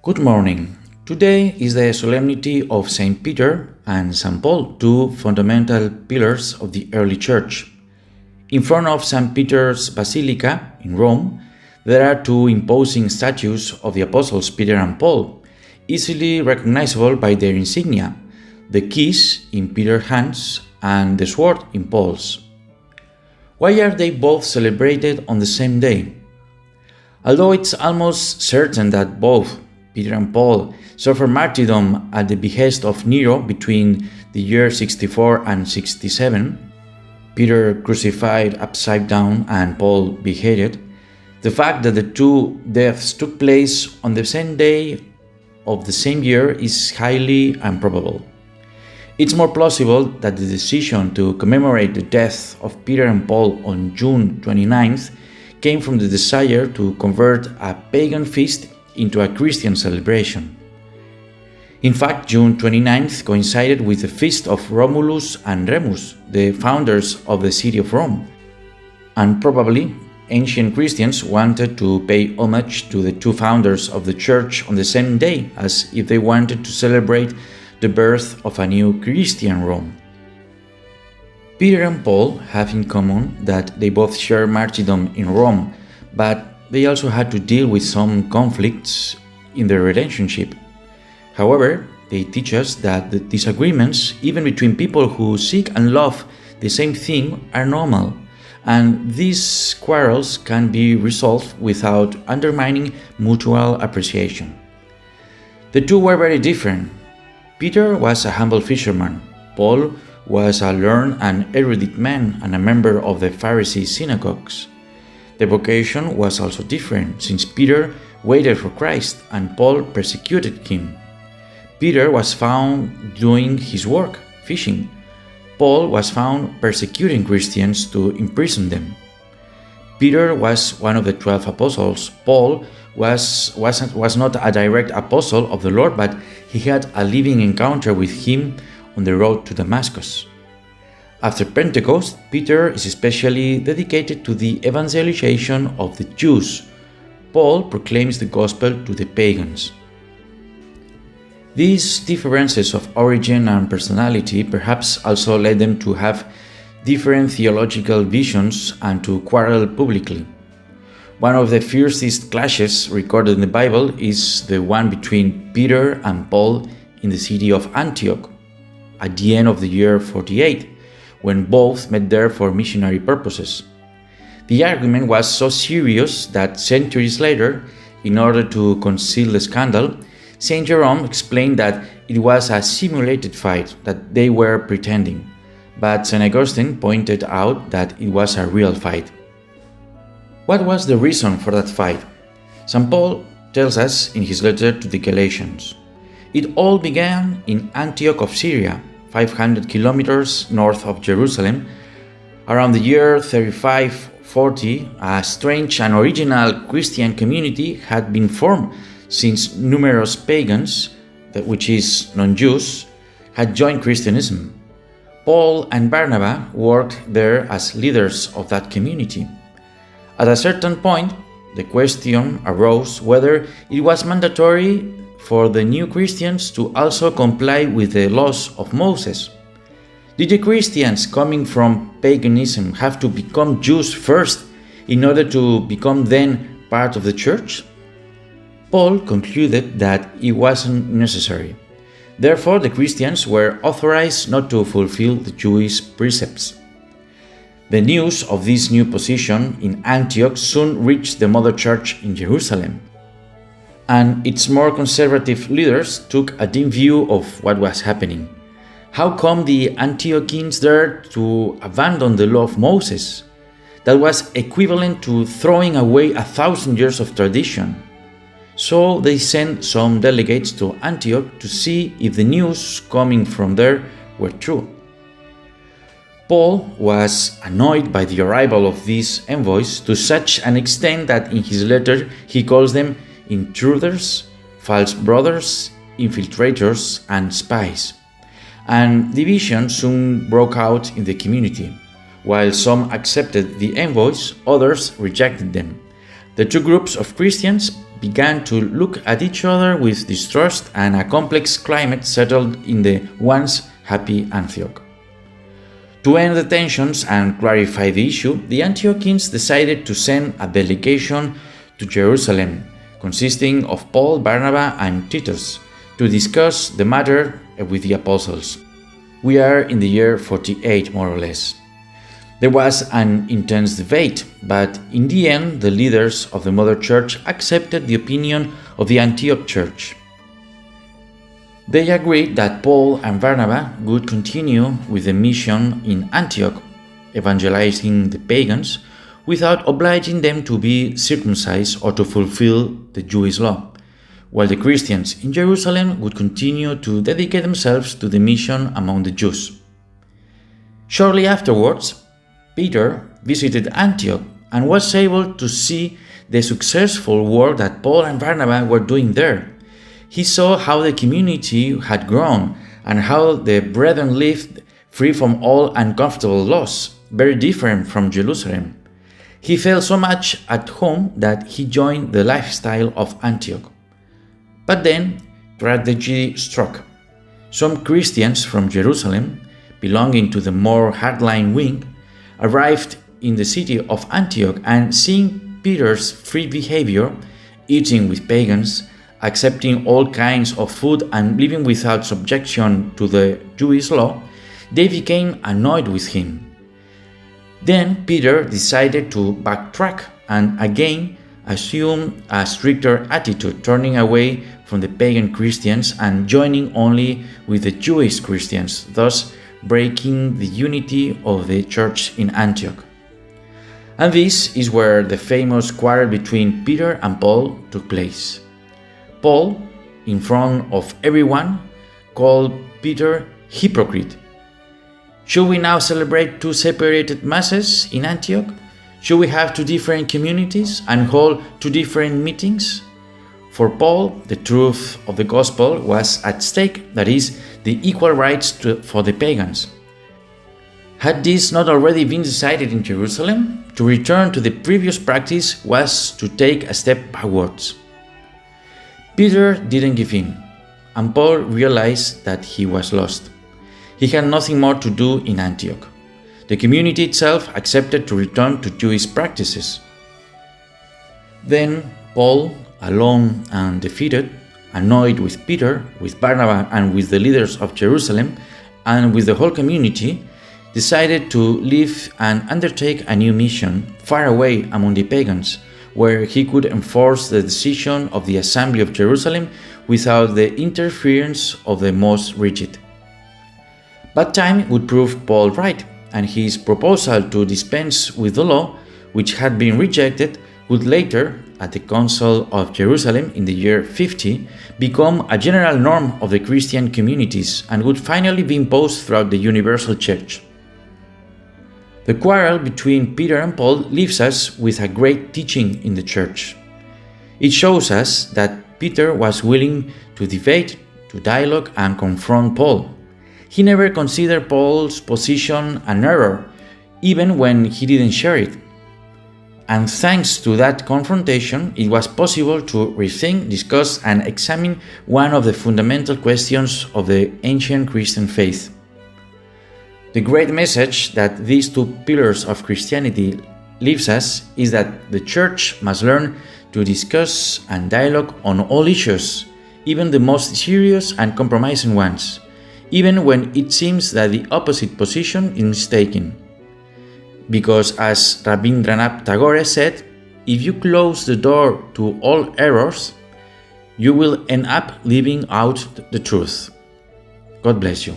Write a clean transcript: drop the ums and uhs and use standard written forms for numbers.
Good morning. Today is the solemnity of Saint Peter and Saint Paul, two fundamental pillars of the early church. In front of St. Peter's Basilica in Rome, there are two imposing statues of the apostles Peter and Paul, easily recognizable by their insignia, the keys in Peter's hands and the sword in Paul's. Why are they both celebrated on the same day? Although it's almost certain that both Peter and Paul suffered martyrdom at the behest of Nero between the year 64 and 67, Peter crucified upside down and Paul beheaded, the fact that the two deaths took place on the same day of the same year is highly improbable. It's more plausible that the decision to commemorate the death of Peter and Paul on June 29th came from the desire to convert a pagan feast into a Christian celebration. In fact, June 29th coincided with the feast of Romulus and Remus, the founders of the city of Rome, and probably ancient Christians wanted to pay homage to the two founders of the church on the same day, as if they wanted to celebrate the birth of a new Christian Rome. Peter and Paul have in common that they both share martyrdom in Rome, but they also had to deal with some conflicts in their relationship. However, they teach us that the disagreements, even between people who seek and love the same thing, are normal, and these quarrels can be resolved without undermining mutual appreciation. The two were very different. Peter was a humble fisherman. Paul was a learned and erudite man and a member of the Pharisee synagogues. The vocation was also different, since Peter waited for Christ and Paul persecuted him. Peter was found doing his work, fishing. Paul was found persecuting Christians to imprison them. Peter was one of the 12 apostles. Paul was not a direct apostle of the Lord, but he had a living encounter with him on the road to Damascus. After Pentecost, Peter is especially dedicated to the evangelization of the Jews. Paul proclaims the gospel to the pagans. These differences of origin and personality perhaps also led them to have different theological visions and to quarrel publicly. One of the fiercest clashes recorded in the Bible is the one between Peter and Paul in the city of Antioch at the end of the year 48, when both met there for missionary purposes. The argument was so serious that centuries later, in order to conceal the scandal, Saint Jerome explained that it was a simulated fight, that they were pretending. But Saint Augustine pointed out that it was a real fight. What was the reason for that fight? St. Paul tells us in his letter to the Galatians. It all began in Antioch of Syria, 500 kilometers north of Jerusalem. Around the year 3540, a strange and original Christian community had been formed, since numerous pagans, which is non-Jews, had joined Christianism. Paul and Barnabas worked there as leaders of that community. At a certain point, the question arose whether it was mandatory for the new Christians to also comply with the laws of Moses. Did the Christians coming from paganism have to become Jews first in order to become then part of the church? Paul concluded that it wasn't necessary. Therefore, the Christians were authorized not to fulfill the Jewish precepts. The news of this new position in Antioch soon reached the mother church in Jerusalem, and its more conservative leaders took a dim view of what was happening. How come the Antiochians dared to abandon the law of Moses? That was equivalent to throwing away 1,000 years of tradition. So they sent some delegates to Antioch to see if the news coming from there were true. Paul was annoyed by the arrival of these envoys to such an extent that in his letter he calls them intruders, false brothers, infiltrators, and spies. And division soon broke out in the community. While some accepted the envoys, others rejected them. The two groups of Christians began to look at each other with distrust, and a complex climate settled in the once happy Antioch. To end the tensions and clarify the issue, the Antiochians decided to send a delegation to Jerusalem, consisting of Paul, Barnabas, and Titus, to discuss the matter with the apostles. We are in the year 48, more or less. There was an intense debate, but in the end, the leaders of the Mother Church accepted the opinion of the Antioch Church. They agreed that Paul and Barnabas would continue with the mission in Antioch, evangelizing the pagans, without obliging them to be circumcised or to fulfill the Jewish law, while the Christians in Jerusalem would continue to dedicate themselves to the mission among the Jews. Shortly afterwards, Peter visited Antioch and was able to see the successful work that Paul and Barnabas were doing there. He saw how the community had grown and how the brethren lived free from all uncomfortable laws, very different from Jerusalem. He felt so much at home that he joined the lifestyle of Antioch. But then tragedy struck. Some Christians from Jerusalem, belonging to the more hardline wing, arrived in the city of Antioch, and seeing Peter's free behavior, eating with pagans, accepting all kinds of food, and living without subjection to the Jewish law, they became annoyed with him. Then Peter decided to backtrack and again assume a stricter attitude, turning away from the pagan Christians and joining only with the Jewish Christians, thus breaking the unity of the church in Antioch. And this is where the famous quarrel between Peter and Paul took place. Paul, in front of everyone, called Peter hypocrite. Should we now celebrate two separated masses in Antioch? Should we have two different communities and hold two different meetings? For Paul, the truth of the gospel was at stake, that is, the equal rights for the pagans. Had this not already been decided in Jerusalem? To return to the previous practice was to take a step backwards. Peter didn't give in, and Paul realized that he was lost. He had nothing more to do in Antioch. The community itself accepted to return to Jewish practices. Then Paul, alone and defeated, annoyed with Peter, with Barnabas, and with the leaders of Jerusalem, and with the whole community, decided to leave and undertake a new mission far away among the pagans, where he could enforce the decision of the Assembly of Jerusalem without the interference of the most rigid. But time would prove Paul right, and his proposal to dispense with the law, which had been rejected, would later, at the Council of Jerusalem in the year 50, become a general norm of the Christian communities and would finally be imposed throughout the universal church. The quarrel between Peter and Paul leaves us with a great teaching in the church. It shows us that Peter was willing to debate, to dialogue, and confront Paul. He never considered Paul's position an error, even when he didn't share it. And thanks to that confrontation, it was possible to rethink, discuss, and examine one of the fundamental questions of the ancient Christian faith. The great message that these two pillars of Christianity leaves us is that the Church must learn to discuss and dialogue on all issues, even the most serious and compromising ones, even when it seems that the opposite position is mistaken. Because as Rabindranath Tagore said, if you close the door to all errors, you will end up leaving out the truth. God bless you.